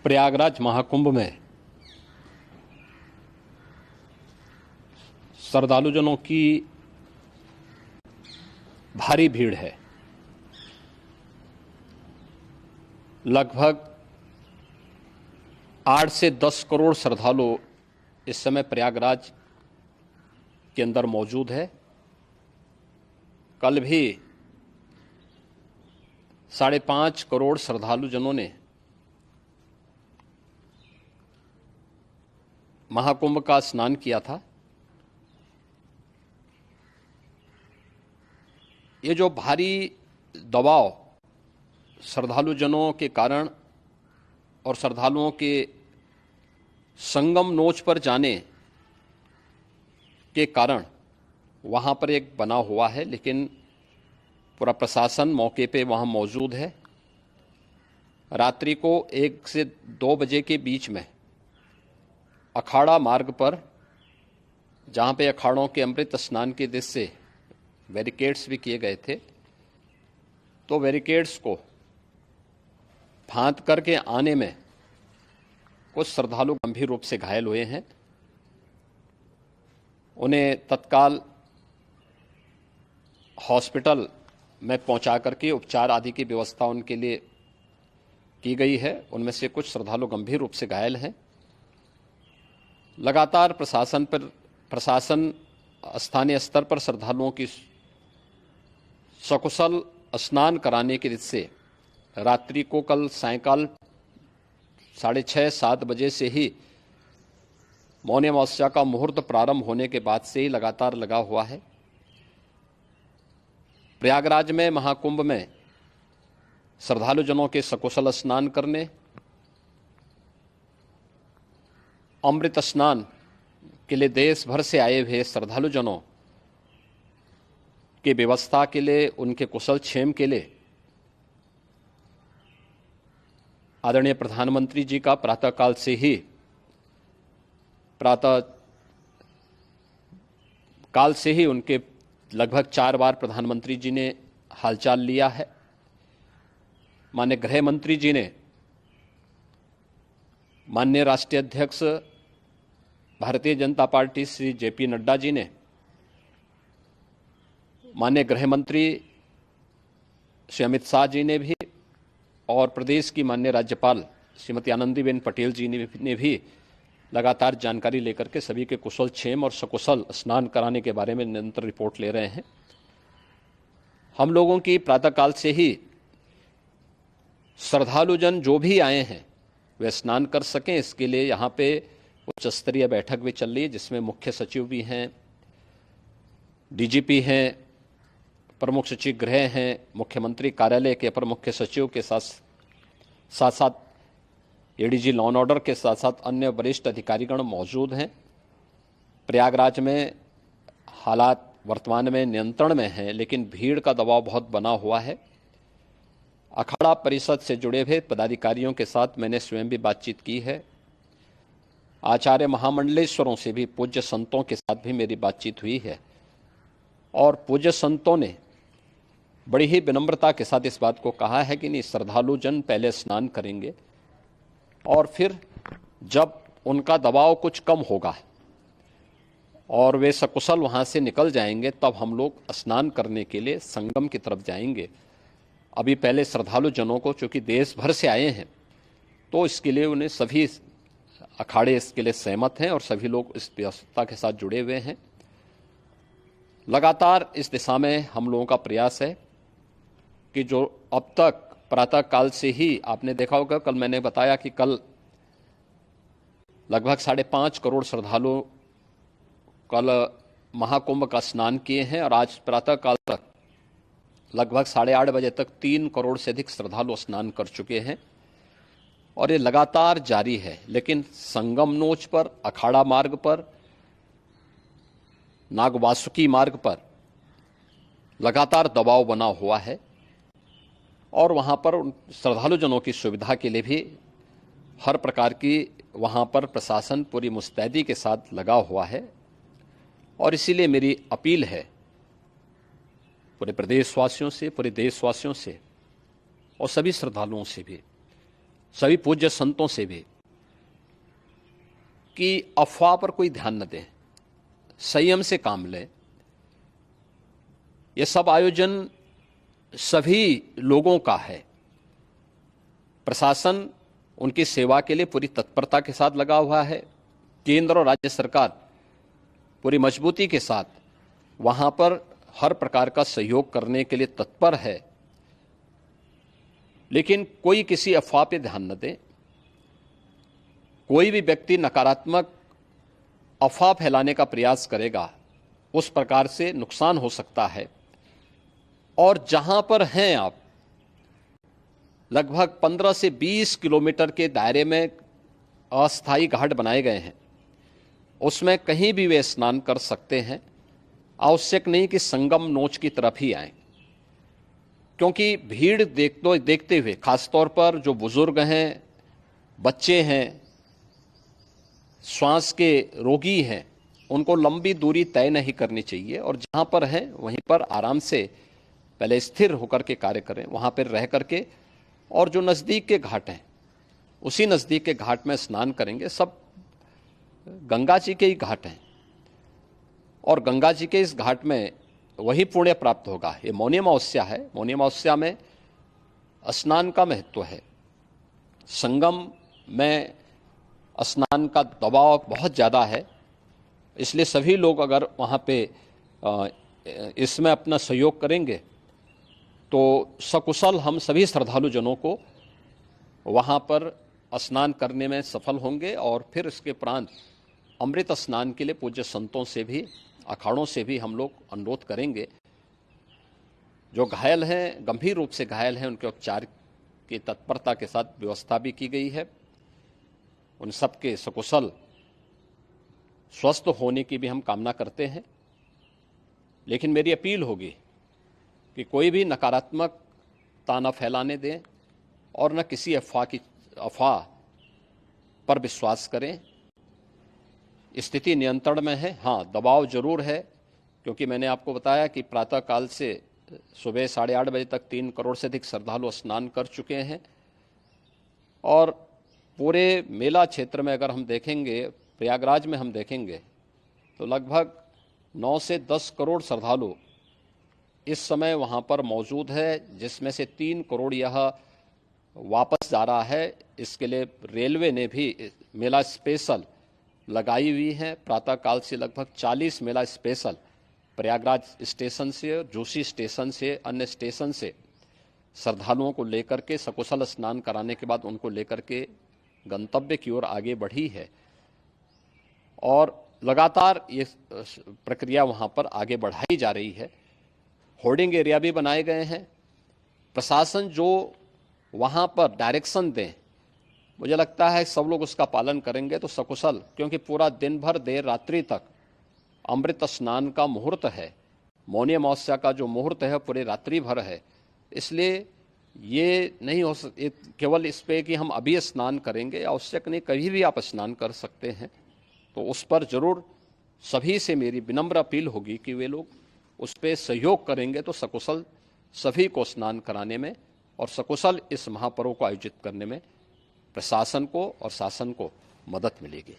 प्रयागराज महाकुंभ में श्रद्धालुजनों की भारी भीड़ है। लगभग 8 से 10 करोड़ श्रद्धालु इस समय प्रयागराज के अंदर मौजूद है। कल भी 5.5 करोड़ श्रद्धालुजनों ने महाकुंभ का स्नान किया था। ये जो भारी दबाव श्रद्धालुजनों के कारण और श्रद्धालुओं के संगम नोच पर जाने के कारण वहाँ पर एक बना हुआ है, लेकिन पूरा प्रशासन मौके पे वहाँ मौजूद है। रात्रि को 1 से 2 बजे के बीच में अखाड़ा मार्ग पर, जहाँ पे अखाड़ों के अमृत स्नान के दृश्य से बैरिकेड्स भी किए गए थे, तो बैरिकेड्स को फांद करके आने में कुछ श्रद्धालु गंभीर रूप से घायल हुए हैं। उन्हें तत्काल हॉस्पिटल में पहुंचा करके उपचार आदि की व्यवस्था उनके लिए की गई है। उनमें से कुछ श्रद्धालु गंभीर रूप से घायल हैं। लगातार प्रशासन स्थानीय स्तर पर श्रद्धालुओं की सकुशल स्नान कराने के दृष्टि से रात्रि को कल सायंकाल 6:30-7 बजे से ही मौनी अमावस्या का मुहूर्त प्रारंभ होने के बाद से ही लगातार लगा हुआ है। प्रयागराज में महाकुंभ में श्रद्धालुजनों के सकुशल स्नान करने, अमृत स्नान के लिए देश भर से आए हुए श्रद्धालुजनों की व्यवस्था के लिए, उनके कुशल क्षेम के लिए आदरणीय प्रधानमंत्री जी का प्रातःकाल से ही उनके लगभग 4 बार प्रधानमंत्री जी ने हालचाल लिया है। माननीय गृह मंत्री जी ने, माननीय राष्ट्रीय अध्यक्ष भारतीय जनता पार्टी श्री जेपी नड्डा जी ने, माननीय गृह मंत्री श्री अमित शाह जी ने भी, और प्रदेश की माननीय राज्यपाल श्रीमती आनंदीबेन पटेल जी ने भी लगातार जानकारी लेकर के सभी के कुशल क्षेम और सकुशल स्नान कराने के बारे में निरंतर रिपोर्ट ले रहे हैं। हम लोगों की प्रातःकाल से ही श्रद्धालुजन जो भी आए हैं वे स्नान कर सकें, इसके लिए यहाँ पे उच्च स्तरीय बैठक भी चल रही है, जिसमें मुख्य सचिव भी हैं, डीजीपी हैं, प्रमुख सचिव गृह हैं, मुख्यमंत्री कार्यालय के अपर मुख्य सचिव के साथ एडीजी लॉ एंड ऑर्डर के साथ साथ अन्य वरिष्ठ अधिकारीगण मौजूद हैं। प्रयागराज में हालात वर्तमान में नियंत्रण में हैं, लेकिन भीड़ का दबाव बहुत बना हुआ है। अखाड़ा परिषद से जुड़े हुए पदाधिकारियों के साथ मैंने स्वयं भी बातचीत की है। आचार्य महामंडलेश्वरों से भी, पूज्य संतों के साथ भी मेरी बातचीत हुई है, और पूज्य संतों ने बड़ी ही विनम्रता के साथ इस बात को कहा है कि नहीं, श्रद्धालु जन पहले स्नान करेंगे और फिर जब उनका दबाव कुछ कम होगा और वे सकुशल वहाँ से निकल जाएंगे, तब हम लोग स्नान करने के लिए संगम की तरफ जाएंगे। अभी पहले श्रद्धालु जनों को, चूँकि देश भर से आए हैं, तो इसके लिए उन्हें सभी अखाड़े इसके लिए सहमत हैं और सभी लोग इस व्यवस्था के साथ जुड़े हुए हैं। लगातार इस दिशा में हम लोगों का प्रयास है कि जो अब तक प्रातःकाल से ही आपने देखा होगा, कल मैंने बताया कि कल लगभग 5.5 करोड़ श्रद्धालु कल महाकुंभ का स्नान किए हैं, और आज प्रातःकाल तक लगभग 8:30 बजे तक 3 करोड़ से अधिक श्रद्धालु स्नान कर चुके हैं, और ये लगातार जारी है। लेकिन संगम नोच पर, अखाड़ा मार्ग पर, नागवासुकी मार्ग पर लगातार दबाव बना हुआ है, और वहाँ पर श्रद्धालुजनों की सुविधा के लिए भी हर प्रकार की वहाँ पर प्रशासन पूरी मुस्तैदी के साथ लगा हुआ है। और इसीलिए मेरी अपील है पूरे प्रदेशवासियों से, पूरे देशवासियों से और सभी श्रद्धालुओं से भी सभी पूज्य संतों से भी कि अफवाह पर कोई ध्यान न दें, संयम से काम लें। यह सब आयोजन सभी लोगों का है। प्रशासन उनकी सेवा के लिए पूरी तत्परता के साथ लगा हुआ है। केंद्र और राज्य सरकार पूरी मजबूती के साथ वहां पर हर प्रकार का सहयोग करने के लिए तत्पर है। लेकिन कोई किसी अफवाह पे ध्यान न दे। कोई भी व्यक्ति नकारात्मक अफवाह फैलाने का प्रयास करेगा, उस प्रकार से नुकसान हो सकता है। और जहां पर हैं आप, लगभग 15 से 20 किलोमीटर के दायरे में अस्थायी घाट बनाए गए हैं। उसमें कहीं भी वे स्नान कर सकते हैं। आवश्यक नहीं कि संगम नोच की तरफ ही आएं, क्योंकि भीड़ देखते हुए, खासतौर पर जो बुजुर्ग हैं, बच्चे हैं, श्वास के रोगी हैं, उनको लंबी दूरी तय नहीं करनी चाहिए। और जहां पर हैं वहीं पर आराम से पहले स्थिर होकर के कार्य करें, वहां पर रह करके। और जो नज़दीक के घाट हैं, उसी नज़दीक के घाट में स्नान करेंगे। सब गंगा जी के ही घाट हैं और गंगा जी के इस घाट में वही पुण्य प्राप्त होगा। ये मौनी अमावस्या है। मौनी अमावस्या में स्नान का महत्व है। संगम में स्नान का दबाव बहुत ज़्यादा है, इसलिए सभी लोग अगर वहाँ पे इसमें अपना सहयोग करेंगे तो सकुशल हम सभी श्रद्धालु जनों को वहाँ पर स्नान करने में सफल होंगे। और फिर इसके उपरांत अमृत स्नान के लिए पूज्य संतों से भी, अखाड़ों से भी हम लोग अनुरोध करेंगे। जो घायल हैं, गंभीर रूप से घायल हैं, उनके उपचार की तत्परता के साथ व्यवस्था भी की गई है। उन सबके सकुशल स्वस्थ होने की भी हम कामना करते हैं। लेकिन मेरी अपील होगी कि कोई भी नकारात्मकता न फैलाने दें और न किसी अफवाह पर विश्वास करें। स्थिति नियंत्रण में है। हाँ, दबाव जरूर है, क्योंकि मैंने आपको बताया कि प्रातःकाल से सुबह 8:30 बजे तक 3 करोड़ से अधिक श्रद्धालु स्नान कर चुके हैं। और पूरे मेला क्षेत्र में अगर हम देखेंगे, प्रयागराज में हम देखेंगे, तो लगभग 9 से 10 करोड़ श्रद्धालु इस समय वहाँ पर मौजूद है, जिसमें से 3 करोड़ यह वापस जा रहा है। इसके लिए रेलवे ने भी मेला स्पेशल लगाई हुई है। प्रातःकाल से लगभग 40 मेला स्पेशल प्रयागराज स्टेशन से, जोशी स्टेशन से, अन्य स्टेशन से श्रद्धालुओं को लेकर के सकुशल स्नान कराने के बाद उनको लेकर के गंतव्य की ओर आगे बढ़ी है। और लगातार ये प्रक्रिया वहाँ पर आगे बढ़ाई जा रही है। होर्डिंग एरिया भी बनाए गए हैं। प्रशासन जो वहाँ पर डायरेक्शन दें, मुझे लगता है सब लोग उसका पालन करेंगे तो सकुशल, क्योंकि पूरा दिन भर देर रात्रि तक अमृत स्नान का मुहूर्त है। मौनी अमावस्या का जो मुहूर्त है पूरे रात्रि भर है। इसलिए ये नहीं हो केवल इस पे कि हम अभी स्नान करेंगे, आवश्यक नहीं, कभी भी आप स्नान कर सकते हैं। तो उस पर जरूर सभी से मेरी विनम्र अपील होगी कि वे लोग उस पर सहयोग करेंगे तो सकुशल सभी को स्नान कराने में और सकुशल इस महापर्व को आयोजित करने में प्रशासन को और शासन को मदद मिलेगी।